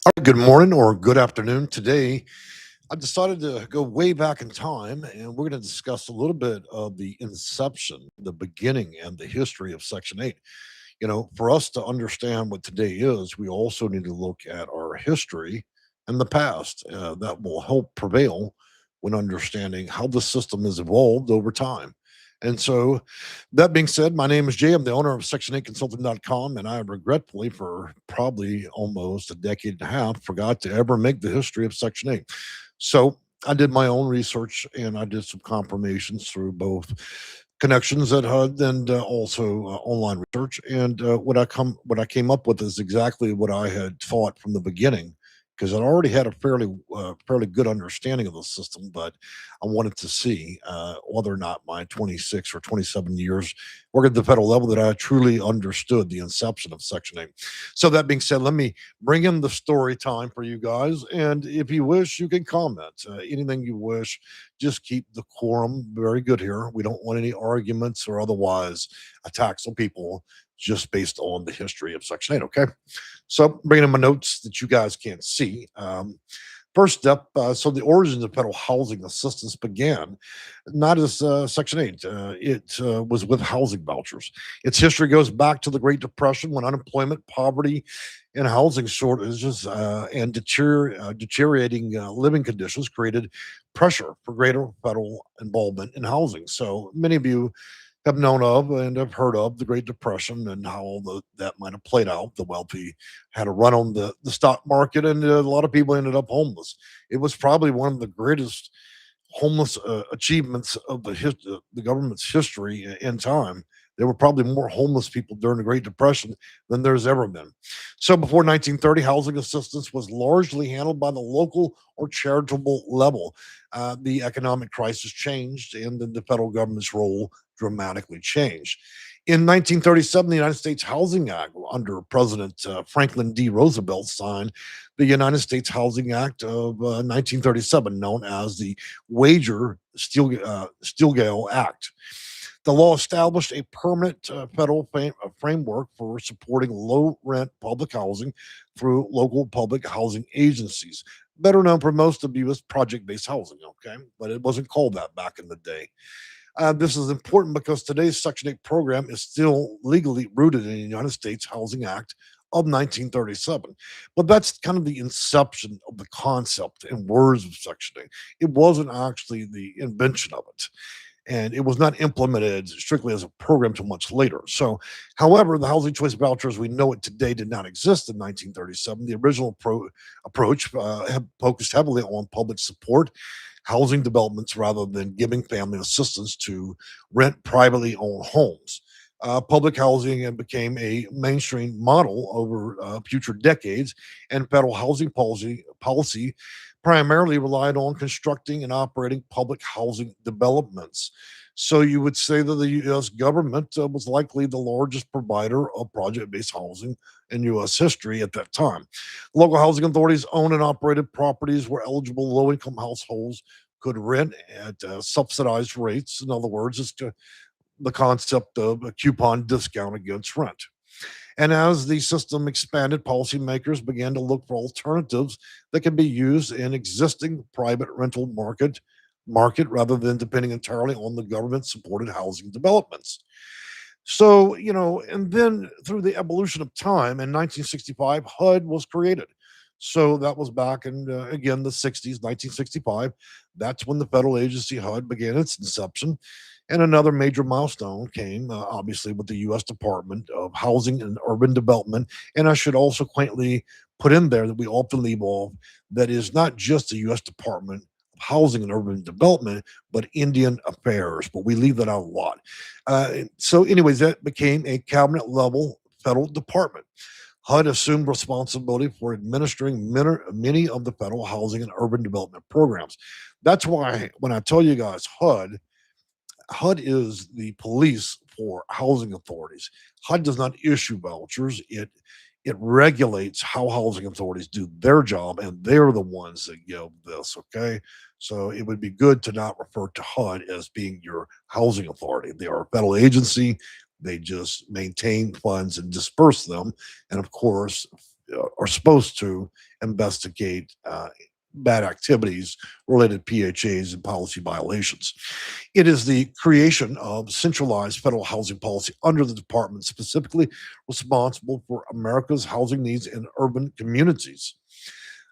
All right, good morning or good afternoon. Today, I decided to go way back in time and we're going to discuss a little bit of the inception, the beginning, and the history of Section 8. For us to understand what today is, we also need to look at our history and the past. That will help prevail when understanding how the system has evolved over time. And so, that being said, my name is Jay. I'm the owner of Section8Consulting.com, and I regretfully, for probably almost a decade and a half, forgot to ever make the history of Section 8. So, I did my own research and I did some confirmations through both connections at HUD and also online research. And what I came up with is exactly what I had thought from the beginning, because I already had a fairly good understanding of the system, but I wanted to see whether or not my 26 or 27 years working at the federal level that I truly understood the inception of Section 8. So that being said, let me bring in the story time for you guys. And if you wish, you can comment anything you wish. Just keep the quorum very good here. We don't want any arguments or otherwise attacks on people just based on the history of Section 8. Okay. So bringing in my notes that you guys can't see. First step, so the origins of federal housing assistance began not as Section 8, it was with housing vouchers. Its history goes back to the Great Depression when unemployment, poverty, and housing shortages and deteriorating living conditions created pressure for greater federal involvement in housing. So many of you have known of and have heard of the Great Depression and how that might have played out. The wealthy had a run on the stock market, and a lot of people ended up homeless. It was probably one of the greatest homeless achievements of the government's history in time. There were probably more homeless people during the Great Depression than there's ever been. So before 1930, housing assistance was largely handled by the local or charitable level. The economic crisis changed, and then the federal government's role dramatically changed. In 1937, the United States Housing Act, under President Franklin D. Roosevelt, signed the United States Housing Act of 1937, known as the Stilgale Act. The law established a permanent federal framework for supporting low rent public housing through local public housing agencies, better known for most of you as project based housing, okay? But it wasn't called that back in the day. This is important because today's Section 8 program is still legally rooted in the United States Housing Act of 1937. But that's kind of the inception of the concept and words of Section 8. It wasn't actually the invention of it. And it was not implemented strictly as a program until much later. So, however, the housing choice voucher as we know it today did not exist in 1937. The original approach focused heavily on public support housing developments rather than giving family assistance to rent privately owned homes. Public housing became a mainstream model over future decades, and federal housing policy primarily relied on constructing and operating public housing developments. So you would say that the U.S. government was likely the largest provider of project-based housing in U.S. history at that time. Local housing authorities owned and operated properties where eligible low-income households could rent at subsidized rates. In other words, it's the concept of a coupon discount against rent. And as the system expanded, policymakers began to look for alternatives that can be used in existing private rental market rather than depending entirely on the government supported housing developments. So, and then through the evolution of time in 1965, HUD was created. So that was back in, again, the 60s, 1965. That's when the federal agency HUD began its inception. And another major milestone came, obviously, with the U.S. Department of Housing and Urban Development. And I should also quaintly put in there that we often leave off that is not just the U.S. Department of Housing and Urban Development, but Indian Affairs. But we leave that out a lot. Anyways, that became a cabinet level federal department. HUD assumed responsibility for administering many of the federal housing and urban development programs. That's why when I tell you guys HUD is the police for housing authorities. HUD does not issue vouchers. It regulates how housing authorities do their job, and they're the ones that give this. Okay, so it would be good to not refer to HUD as being your housing authority. They are a federal agency. They just maintain funds and disperse them, and of course. are supposed to investigate bad activities related to PHAs and policy violations. It is the creation of centralized federal housing policy under the department, specifically responsible for America's housing needs in urban communities.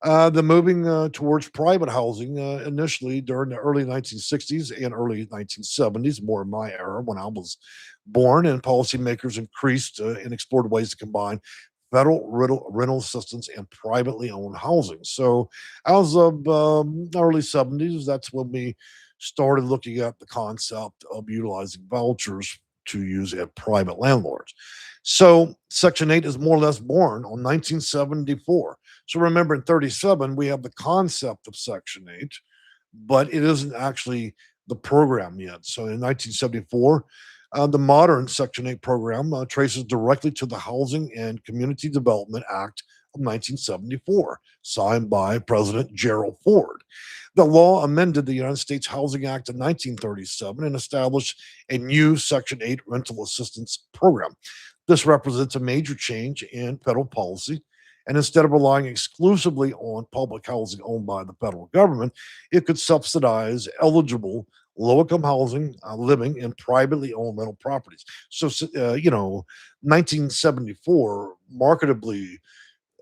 The moving towards private housing initially during the early 1960s and early 1970s, more in my era when I was born, and policymakers increased and explored ways to combine federal rental assistance and privately owned housing. So, as of early 70s, that's when we started looking at the concept of utilizing vouchers to use at private landlords. So, Section 8 is more or less born on 1974. So remember, in 37, we have the concept of Section 8, but it isn't actually the program yet. So in 1974, the modern Section 8 program traces directly to the Housing and Community Development Act of 1974, signed by President Gerald Ford. The law amended the United States Housing Act of 1937 and established a new Section 8 rental assistance program. This represents a major change in federal policy, and instead of relying exclusively on public housing owned by the federal government, it could subsidize eligible low income housing living in privately owned rental properties. So, 1974 marketably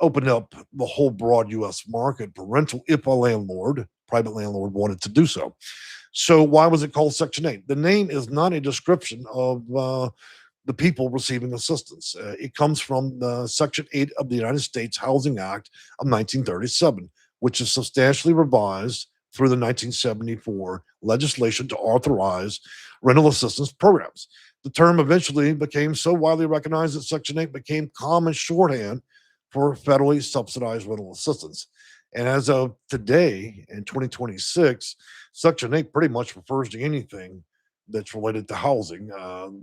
opened up the whole broad US market for rental if a private landlord, wanted to do so. So, why was it called Section 8? The name is not a description of the people receiving assistance. It comes from Section 8 of the United States Housing Act of 1937, which is substantially revised through the 1974 legislation to authorize rental assistance programs. The term eventually became so widely recognized that Section 8 became common shorthand for federally subsidized rental assistance. And as of today, in 2026, Section 8 pretty much refers to anything that's related to housing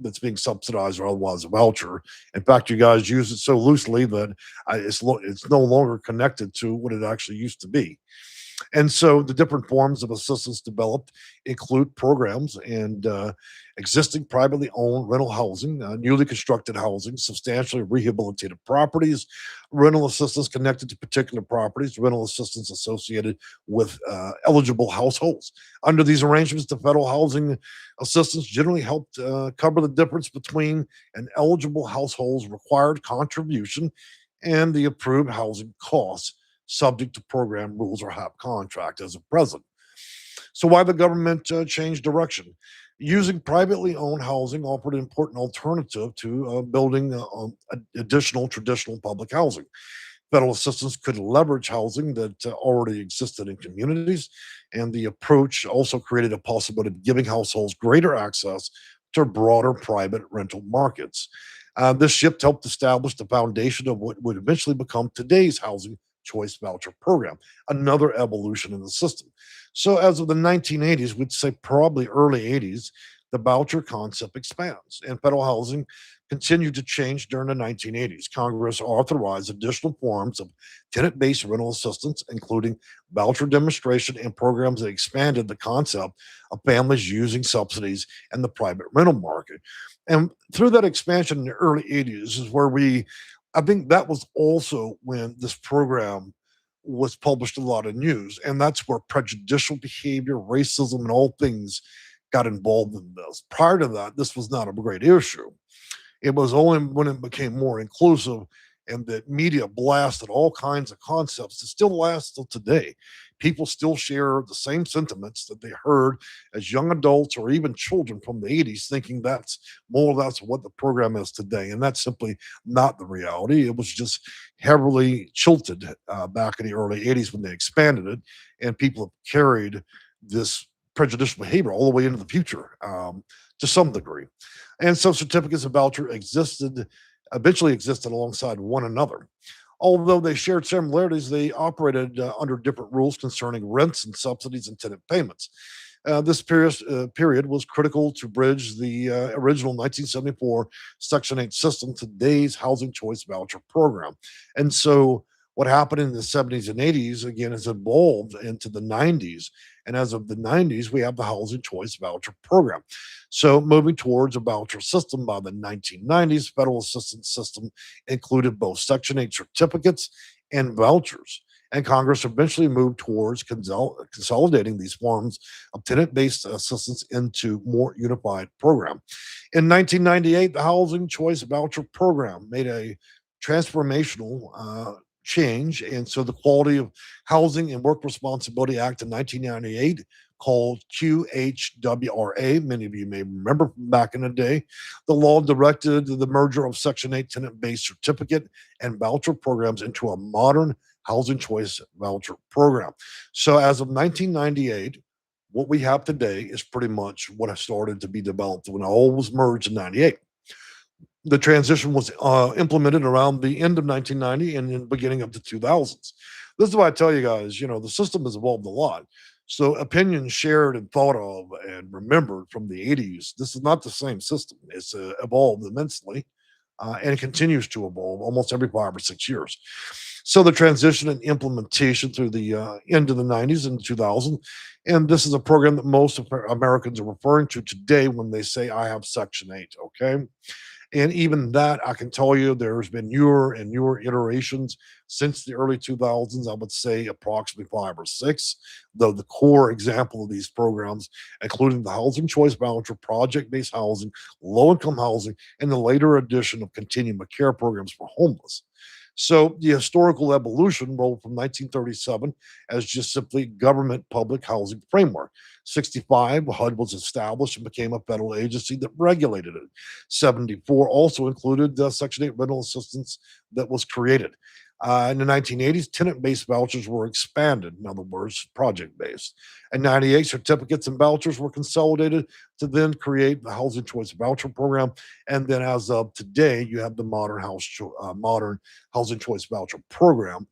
that's being subsidized or otherwise a voucher. In fact, you guys use it so loosely that it's no longer connected to what it actually used to be. And so the different forms of assistance developed include programs and existing privately owned rental housing, newly constructed housing, substantially rehabilitated properties, rental assistance connected to particular properties, rental assistance associated with eligible households. Under these arrangements, the federal housing assistance generally helped cover the difference between an eligible household's required contribution and the approved housing costs subject to program rules or HAP contract as of present. So, why the government changed direction? Using privately owned housing offered an important alternative to building additional traditional public housing. Federal assistance could leverage housing that already existed in communities, and the approach also created a possibility of giving households greater access to broader private rental markets. This shift helped establish the foundation of what would eventually become today's Housing Choice Voucher Program, another evolution in the system. So, as of the 1980s, we'd say probably early 80s, the voucher concept expands, and federal housing continued to change during the 1980s. Congress authorized additional forms of tenant based rental assistance, including voucher demonstration and programs that expanded the concept of families using subsidies in the private rental market. And through that expansion in the early 80s is where I think that was also when this program was published in a lot of news. And that's where prejudicial behavior, racism, and all things got involved in this. Prior to that, this was not a great issue. It was only when it became more inclusive and that media blasted all kinds of concepts that still last till today. People still share the same sentiments that they heard as young adults or even children from the 80s, thinking that's more or less what the program is today. And that's simply not the reality. It was just heavily tilted back in the early 80s when they expanded it, and people have carried this prejudicial behavior all the way into the future to some degree. And so certificates of voucher eventually existed alongside one another. Although they shared similarities, they operated under different rules concerning rents and subsidies and tenant payments. This period was critical to bridge the original 1974 Section 8 system to today's Housing Choice Voucher Program. And so What happened in the 70s and 80s again has evolved into the 90s. And as of the 90s, we have the Housing Choice Voucher Program. So, moving towards a voucher system by the 1990s, federal assistance system included both Section 8 certificates and vouchers. And Congress eventually moved towards consolidating these forms of tenant based assistance into more unified program. In 1998, the Housing Choice Voucher Program made a transformational change. And so the Quality of Housing and Work Responsibility Act of 1998, called QHWRA, many of you may remember from back in the day, the law directed the merger of Section 8 tenant based certificate and voucher programs into a modern Housing Choice Voucher Program. So as of 1998, what we have today is pretty much what has started to be developed when all was merged in 98. The transition was implemented around the end of 1990 and in the beginning of the 2000s. This is why I tell you guys, the system has evolved a lot. So opinions shared and thought of and remembered from the 80s, this is not the same system. It's evolved immensely, and it continues to evolve almost every 5 or 6 years. So the transition and implementation through the end of the 90s and 2000s, and this is a program that most Americans are referring to today when they say, I have Section 8, okay? And even that, I can tell you, there's been newer and newer iterations since the early 2000s. I would say approximately 5 or 6, though the core example of these programs, including the Housing Choice Voucher, project based housing, low income housing, and the later addition of continuum of care programs for homeless. So the historical evolution rolled from 1937 as just simply government public housing framework. 65, HUD was established and became a federal agency that regulated it. 74 also included the Section 8 rental assistance that was created. In the 1980s, tenant based vouchers were expanded, in other words, project based. In 98, certificates and vouchers were consolidated to then create the Housing Choice Voucher Program. And then, as of today, you have the modern Housing Choice Voucher Program,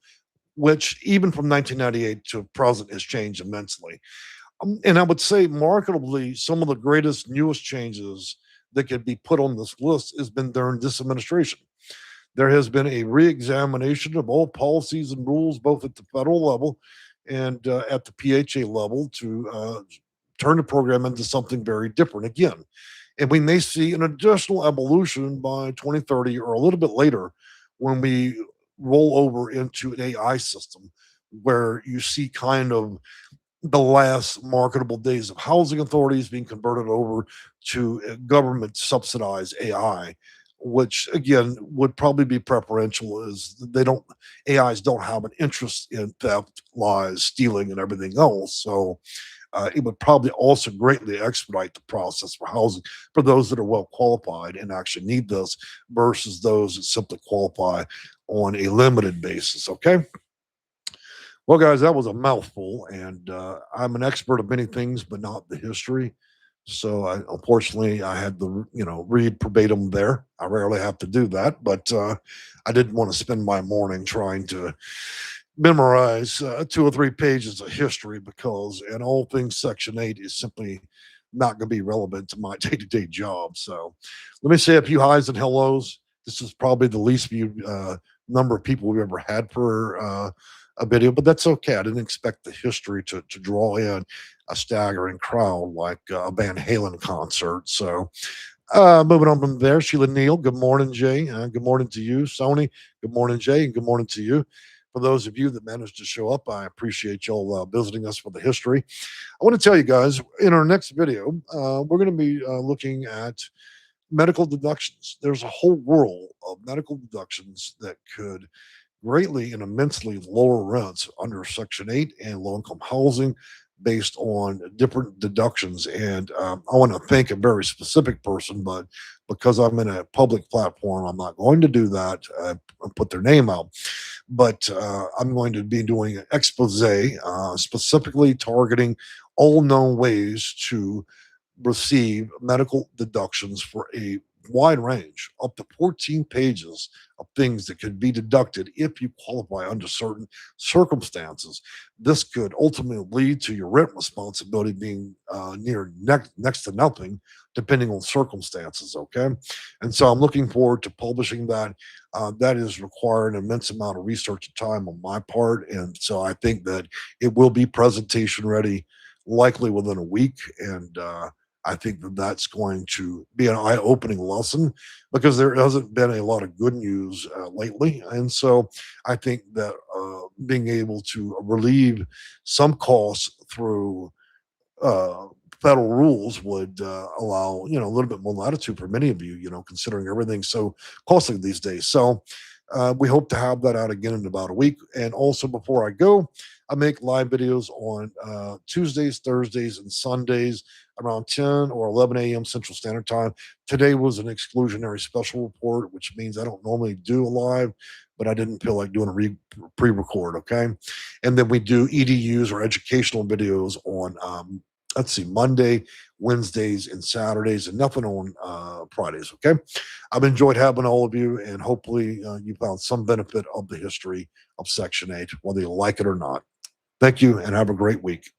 which even from 1998 to present has changed immensely. And I would say, marketably, some of the greatest, newest changes that could be put on this list has been during this administration. There has been a reexamination of all policies and rules, both at the federal level and at the PHA level, to turn the program into something very different again. And we may see an additional evolution by 2030 or a little bit later when we roll over into an AI system where you see kind of the last marketable days of housing authorities being converted over to government subsidized AI, which again would probably be preferential, as AIs don't have an interest in theft, lies, stealing, and everything else. So it would probably also greatly expedite the process for housing for those that are well qualified and actually need this versus those that simply qualify on a limited basis. Okay. Well, guys, that was a mouthful, and I'm an expert of many things, but not the history. So, unfortunately, I had to, read verbatim there. I rarely have to do that, but I didn't want to spend my morning trying to memorize 2 or 3 pages of history because, and all things Section 8 is simply not going to be relevant to my day to day job. So, let me say a few highs and hellos. This is probably the least viewed number of people we've ever had for a video, but that's okay. I didn't expect the history to draw in a staggering crowd like a Van Halen concert. So, moving on from there, Sheila Neal. Good morning, Jay. Good morning to you, Sony. Good morning, Jay, and good morning to you. For those of you that managed to show up, I appreciate y'all visiting us for the history. I want to tell you guys in our next video, we're going to be looking at medical deductions. There's a whole world of medical deductions that could greatly and immensely lower rents under Section 8 and low income housing based on different deductions. And I want to thank a very specific person, but because I'm in a public platform, I'm not going to do that. Put their name out. But I'm going to be doing an expose specifically targeting all known ways to receive medical deductions for a wide range, up to 14 pages of things that could be deducted if you qualify under certain circumstances. This could ultimately lead to your rent responsibility being near next to nothing, depending on circumstances. Okay, and so I'm looking forward to publishing that. That is requiring an immense amount of research and time on my part, and so I think that it will be presentation ready, likely within a week, and I think that that's going to be an eye-opening lesson because there hasn't been a lot of good news lately, and so I think that being able to relieve some costs through uh, federal rules would allow a little bit more latitude for many of you. Considering everything's so costly these days. So we hope to have that out again in about a week. And also, before I go, I make live videos on Tuesdays, Thursdays, and Sundays around 10 or 11 a.m. Central Standard Time. Today was an exclusionary special report, which means I don't normally do a live, but I didn't feel like doing a pre-record. Okay, and then we do EDUs or educational videos on let's see, Monday, Wednesdays, and Saturdays, and nothing on Fridays. Okay. I've enjoyed having all of you, and hopefully you found some benefit of the history of Section 8, whether you like it or not. Thank you, and have a great week.